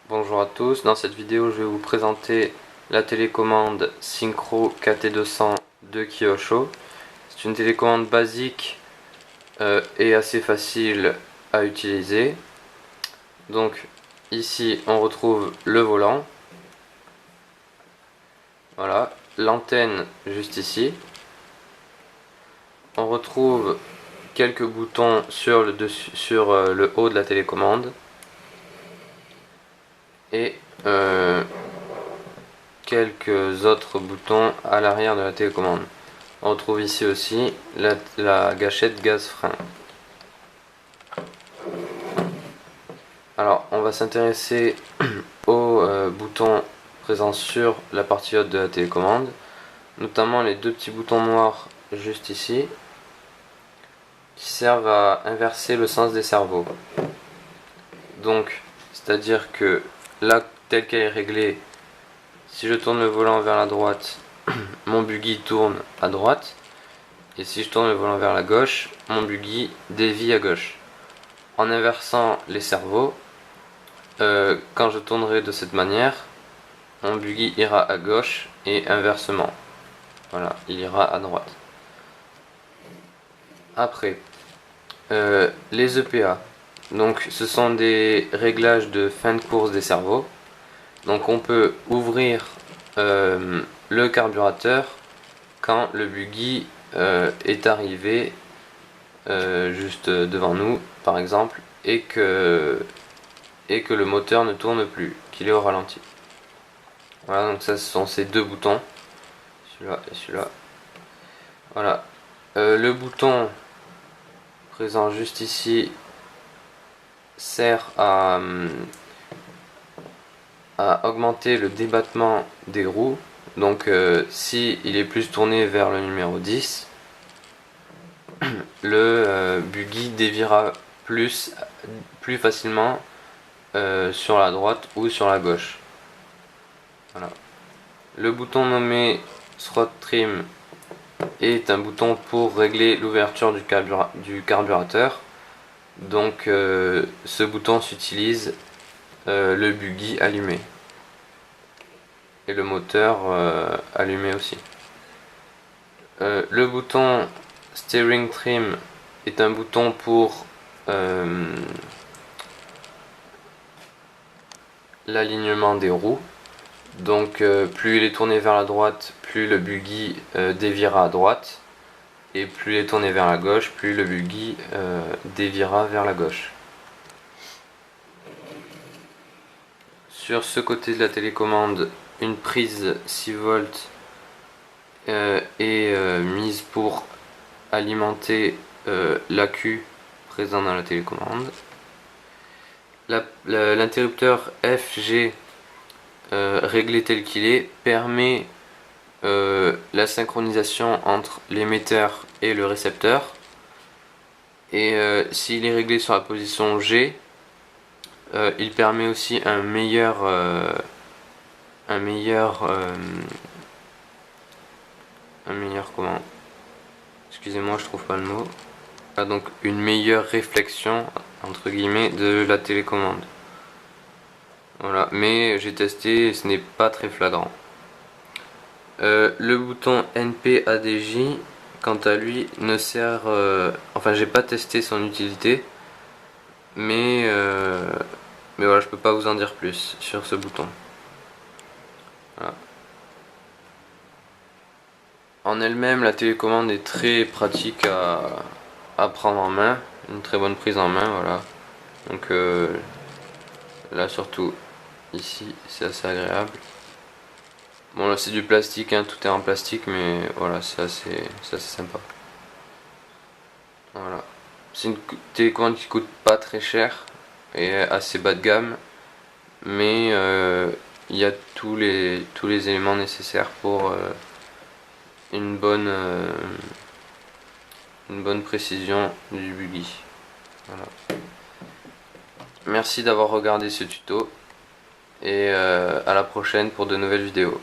Bonjour à tous, dans cette vidéo je vais vous présenter la télécommande Synchro KT200 de Kyosho. C'est une télécommande basique et assez facile à utiliser. Donc ici on retrouve le volant, voilà, l'antenne juste ici. On retrouve quelques boutons sur le dessus, sur le haut de la télécommande et quelques autres boutons à l'arrière de la télécommande. On retrouve ici aussi la gâchette gaz frein. Alors on va s'intéresser aux boutons présents sur la partie haute de la télécommande, notamment les deux petits boutons noirs juste ici qui servent à inverser le sens des cerveaux. Donc c'est à dire que là, telle qu'elle est réglée, si je tourne le volant vers la droite, mon buggy tourne à droite, et si je tourne le volant vers la gauche, mon buggy dévie à gauche. En inversant les cerveaux, quand je tournerai de cette manière, mon buggy ira à gauche et inversement. Voilà, il ira à droite. Après, les EPA. Donc ce sont des réglages de fin de course des cerveaux. Donc on peut ouvrir le carburateur quand le buggy est arrivé juste devant nous par exemple et que le moteur ne tourne plus, qu'il est au ralenti. Voilà, donc ça ce sont ces deux boutons, celui-là et celui-là. Voilà, le bouton présent juste ici sert à augmenter le débattement des roues. Donc si il est plus tourné vers le numéro 10, le buggy déviera plus facilement sur la droite ou sur la gauche. Voilà. Le bouton nommé Throttle Trim est un bouton pour régler l'ouverture du carburateur. Donc ce bouton s'utilise le buggy allumé et le moteur allumé aussi. Le bouton Steering Trim est un bouton pour l'alignement des roues. Donc plus il est tourné vers la droite, plus le buggy déviera à droite, et plus il est tourné vers la gauche, plus le buggy déviera vers la gauche. Sur ce côté de la télécommande, une prise 6 volts est mise pour alimenter l'accu présent dans la télécommande. L'interrupteur FG réglé tel qu'il est permet la synchronisation entre l'émetteur et le récepteur, et s'il est réglé sur la position G, il permet aussi un meilleur comment, excusez-moi, je trouve pas le mot. Donc une meilleure réflexion entre guillemets de la télécommande. Voilà, mais j'ai testé et ce n'est pas très flagrant. Le bouton NP-ADJ, quant à lui, ne sert... enfin, j'ai pas testé son utilité, mais voilà, je peux pas vous en dire plus sur ce bouton. Voilà. En elle-même, la télécommande est très pratique à prendre en main, une très bonne prise en main, voilà. Donc là surtout ici, c'est assez agréable. Bon là c'est du plastique, hein, tout est en plastique, mais voilà, c'est assez sympa. Voilà. C'est une télécommande qui coûte pas très cher et assez bas de gamme, mais il y a tous les éléments nécessaires pour une bonne précision du buggy. Voilà. Merci d'avoir regardé ce tuto et à la prochaine pour de nouvelles vidéos.